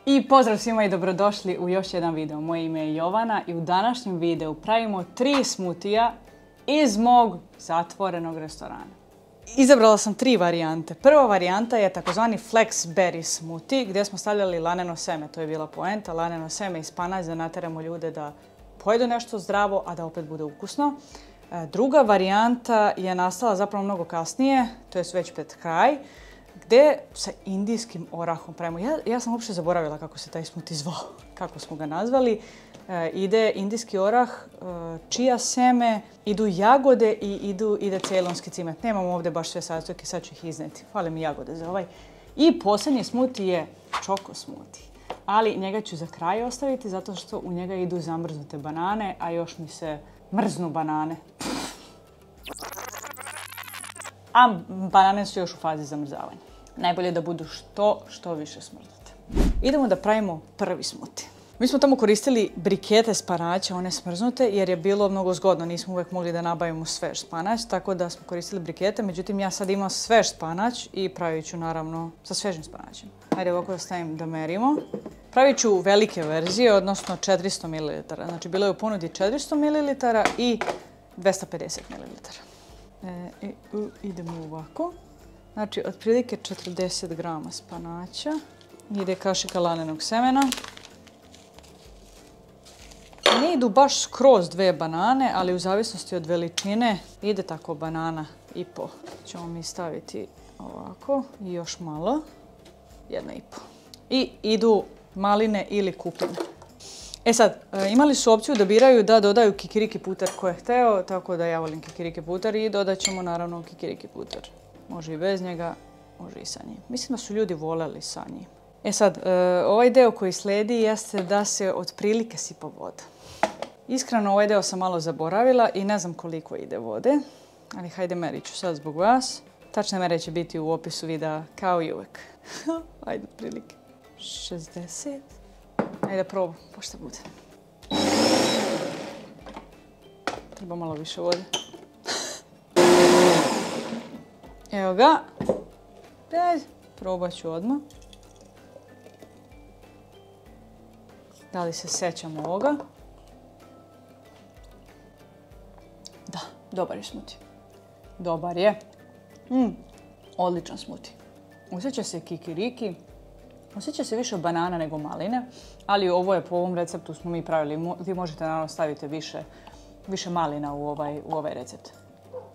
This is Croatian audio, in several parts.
I pozdrav svima i dobrodošli u još jedan video. Moje ime je Jovana i u današnjem videu pravimo 3 smutija iz mog zatvorenog restorana. Izabrala sam 3 varijante. Prva varijanta je takozvani Flex Berry smoothie gdje smo stavljali laneno seme. To je bila poenta, laneno seme i spanać da nateramo ljude da pojedu nešto zdravo, a da opet bude ukusno. Druga varijanta je nastala zapravo mnogo kasnije, to je već pred kraj, gdje sa indijskim orahom pravimo. Ja sam uopće zaboravila kako se taj smoothie zvao, kako smo ga nazvali. Ide indijski orah, čija seme, idu jagode i ide ceylonski cimet. Nemamo ovdje baš sve sastojke, sad ću ih izneti. Fale mi jagode za ovaj. I posljednji smoothie je čoko smoothie. Ali njega ću za kraj ostaviti zato što u njega idu zamrznute banane, a još mi se mrznu banane. A banane su još u fazi zamrzavanja. Najbolje da budu što više smrznute. Idemo da pravimo prvi smoothie. Mi smo tamo koristili brikete spanaća, one smrznute, jer je bilo mnogo zgodno. Nismo uvijek mogli da nabavimo svež spanać, tako da smo koristili brikete. Međutim, ja sad imam svež spanać i pravit ću naravno sa svežim spanaćem. Ajde ovako da stavim da merimo. Pravit ću velike verzije, odnosno 400 ml. Znači, bilo je u ponudi 400 ml i 250 ml. Idemo ovako. Znači, otprilike 40 grama spanaća. Ide kašika lanenog semena. Ne idu baš skroz 2 banane, ali u zavisnosti od veličine ide tako banana i po. Ćemo mi staviti ovako i još malo. 1,5. I idu maline ili kupine. E sad, imali su opciju da biraju da dodaju kikiriki puter ko je hteo, tako da ja volim kikiriki puter i dodat ćemo naravno kikiriki puter. Može i bez njega, može i sa njim. Mislim da su ljudi voljeli sa njim. E sad, ovaj deo koji slijedi jeste da se otprilike sipa voda. Iskreno, ovaj deo sam malo zaboravila i ne znam koliko ide vode, ali hajde merit ću sad zbog vas. Tačne mere će biti u opisu videa kao i uvijek. Ajde, otprilike 60. Ajde probam, pošto bude. Treba malo više vode. Evo ga. Probat ću odmah. Da li se sećam ovoga? Da, dobar je smoothie. Dobar je. Odličan smoothie. Osjeća se kikiriki. Osjeća se više banana nego maline, ali ovo je po ovom receptu smo mi pravili. Vi možete naravno staviti više malina u ovaj recept.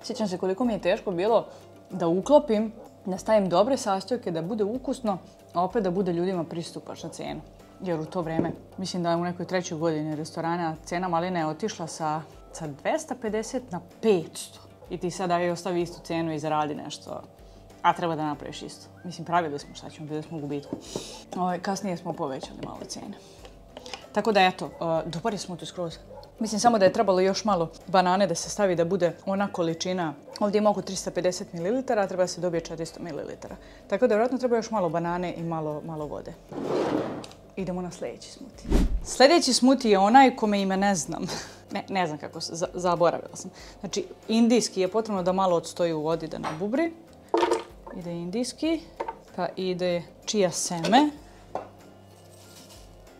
Sjećam se koliko mi je teško bilo da uklopim, da stavim dobre sastojke, da bude ukusno, a opet da bude ljudima pristupačna cena. Jer u to vrijeme, mislim da je u nekoj 3. godini restorana cena maline je otišla sa 250 na 500. I ti sada je ostavi istu cenu i zaradi nešto, a treba da napraviš isto. Mislim, pravili smo šta ćemo, bili smo u gubitku. Kasnije smo povećali malo cijene. Tako da eto, dobar je smoothie skroz. Mislim samo da je trebalo još malo banane da se stavi da bude ona količina. Ovdje ima oko 350 ml, a treba da se dobije 400 ml. Tako da vjerojatno treba još malo banane i malo vode. Idemo na sljedeći smoothie. Sljedeći smoothie je onaj kome ime ne znam. Ne znam kako se, zaboravila sam. Znači, indijski je potrebno da malo odstoji u vodi da nabubri. Ide indijski, pa ide čija seme,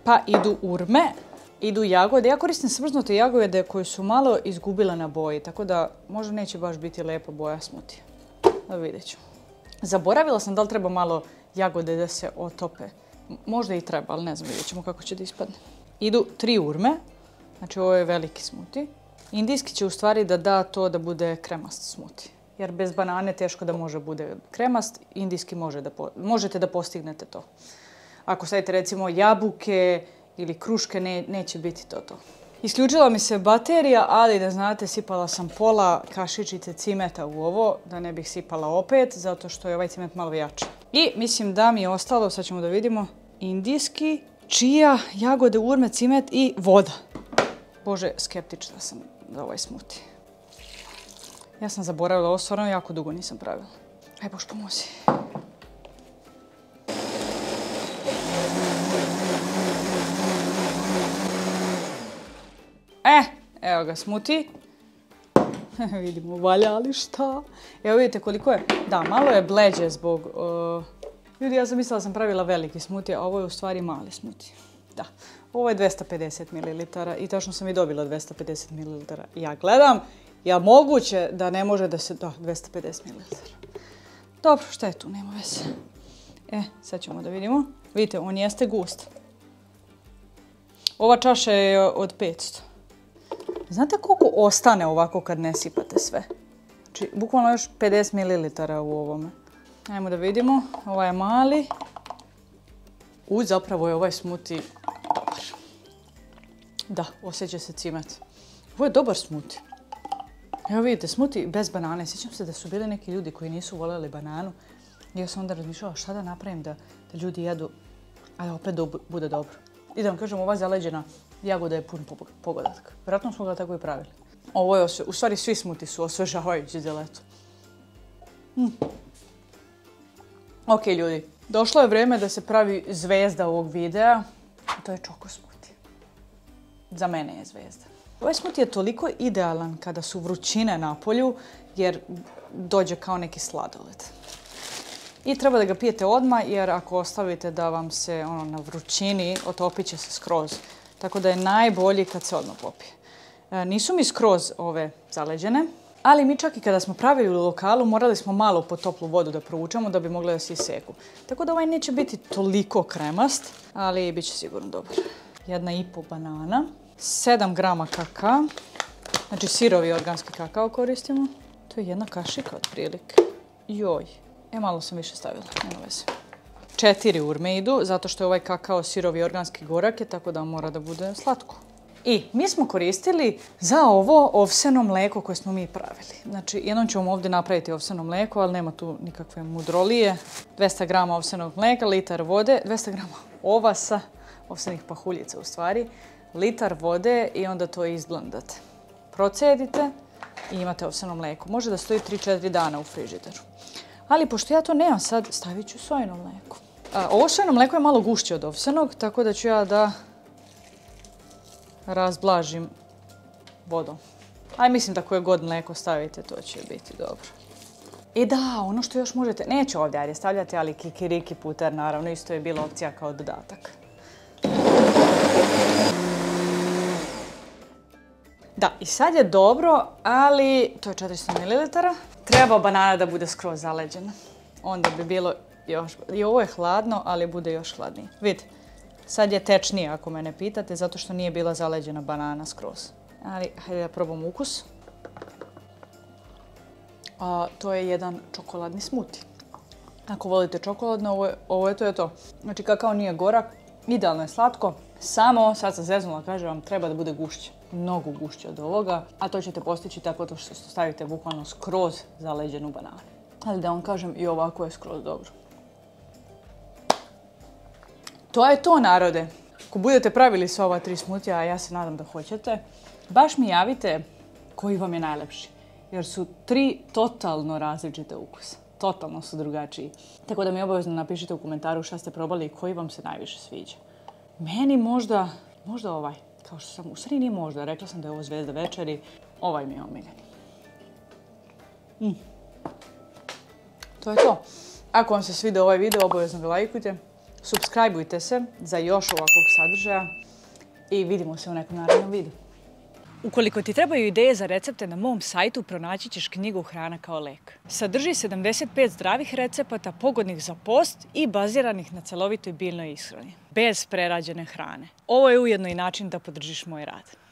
pa idu urme, idu jagode. Ja koristim smrznute jagode koje su malo izgubile na boji, tako da možda neće baš biti lijepa boja smoothie. Da vidjet ćemo. Zaboravila sam da li treba malo jagode da se otope. Možda i treba, ali ne znam, vidjet ćemo kako će da ispadne. Idu 3 urme, znači ovo je veliki smoothie. Indijski će u stvari da to da bude kremast smoothie. Jer bez banane teško da može bude kremast, indijski možete da postignete to. Ako stavite recimo jabuke ili kruške, neće biti to. Isključila mi se baterija, ali da znate, sipala sam pola kašičice cimeta u ovo, da ne bih sipala opet, zato što je ovaj cimet malo jači. I mislim da mi je ostalo, sad ćemo da vidimo, indijski, čija, jagode, urme, cimet i voda. Bože, skeptična sam za ovaj smoothie. Ja sam zaboravila, ovo stvarno jako dugo nisam pravila. Aj, Bož pomozi. Evo ga smoothie. Vidimo valja, ali šta? Evo vidite koliko je. Da, malo je bleđe zbog Ljudi, ja sam mislila da sam pravila veliki smutije, a ovo je u stvari mali smutije. Da, ovo je 250 ml i tačno sam i dobila 250 ml. Ja gledam, ja moguće da ne može da se... Da, 250 ml. Dobro, šta je tu, nema veze. Sad ćemo da vidimo. Vidite, on jeste gust. Ova čaša je od 500. Znate koliko ostane ovako kad ne sipate sve? Znači, bukvalno još 50 ml u ovome. Ajmo da vidimo. Ovaj je mali. Zapravo je ovaj smuti dobar. Da, osjeća se cimet. Ovo je dobar smuti. Evo vidite, smuti bez banane. Sjećam se da su bili neki ljudi koji nisu voljeli bananu. Ja sam onda razmišljala šta da napravim da ljudi jedu, a da opet bude dobro. I da vam kažem, ova zaleđena jagoda je pun pogodak. Vjerojatno smo ga tako i pravili. Ovo je, u stvari svi smuti su osvežavajući za leto. Ok ljudi, došlo je vrijeme da se pravi zvezda ovog videa. To je čoko smuti. Za mene je zvezda. Ovaj smuti je toliko idealan kada su vrućine na polju, jer dođe kao neki sladoled. I treba da ga pijete odmah, jer ako ostavite da vam se na vrućini, otopit će se skroz. Tako da je najbolji kad se odmah popije. Nisu mi skroz ove zaleđene, ali mi čak i kada smo pravili u lokalu morali smo malo po toplu vodu da provučemo da bi mogli da se iseku. Tako da ovaj neće biti toliko kremast, ali bit će sigurno dobar. 1,5 banana, 7 grama kakao, znači sirovi organski kakao koristimo. To je 1 kašika otprilike. Joj. Malo sam više stavila, nema veze. 4 urme idu, zato što je ovaj kakao sirovi organski gorak je, tako da mora da bude slatko. I mi smo koristili za ovo ovseno mleko koje smo mi pravili. Znači, jednom ćemo ovdje napraviti ovseno mleko, ali nema tu nikakve mudrolije. 200 grama ovsenog mleka, litar vode, 200 grama ovasa, ovsenih pahuljica u stvari, litar vode i onda to izblendate. Procedite i imate ovseno mleko. Može da stoji 3-4 dana u frižideru. Ali pošto ja to nemam sad, stavit ću sojino mleko. Ovo sojino mleko je malo gušće od ovsenog, tako da ću ja da razblažim vodom. Mislim da koje god mleko stavite, to će biti dobro. I da, ono što još možete, neću ovdje ajde stavljati, ali kikiriki puter, naravno, isto je bila opcija kao dodatak. Da, i sad je dobro, ali to je 400 ml. Treba banana da bude skroz zaleđena. Onda bi bilo još... I ovo je hladno, ali bude još hladnije. Vidite, sad je tečnije ako mene pitate, zato što nije bila zaleđena banana skroz. Ali, hajde da probam ukus. To je jedan čokoladni smuti. Ako volite čokoladno, ovo je to. Znači, kakao nije gorak, idealno je slatko. Samo, sad sam zeznula, kažem vam, treba da bude gušće. Mnogo gušće od ovoga, a to ćete postići tako što stavite bukvalno skroz zaleđenu bananu. Ali da vam kažem, i ovako je skroz dobro. To je to, narode. Ako budete pravili sva ova 3 smutija, a ja se nadam da hoćete, baš mi javite koji vam je najlepši. Jer su 3 totalno različite ukusa. Totalno su drugačiji. Tako da mi obavezno napišite u komentaru šta ste probali i koji vam se najviše sviđa. Meni možda ovaj. Kao što sam, u stvari nije možda, rekla sam da je ovo zvezda večeri, ovaj mi je omiljeni. To je to. Ako vam se svidio ovaj video, obavezno ga lajkujte, supscribeujte se za još ovakvog sadržaja i vidimo se u nekom narednom videu. Ukoliko ti trebaju ideje za recepte, na mom sajtu pronaći ćeš knjigu Hrana kao lek. Sadrži 75 zdravih recepata pogodnih za post i baziranih na celovitoj biljnoj ishrani, bez prerađene hrane. Ovo je ujedno i način da podržiš moj rad.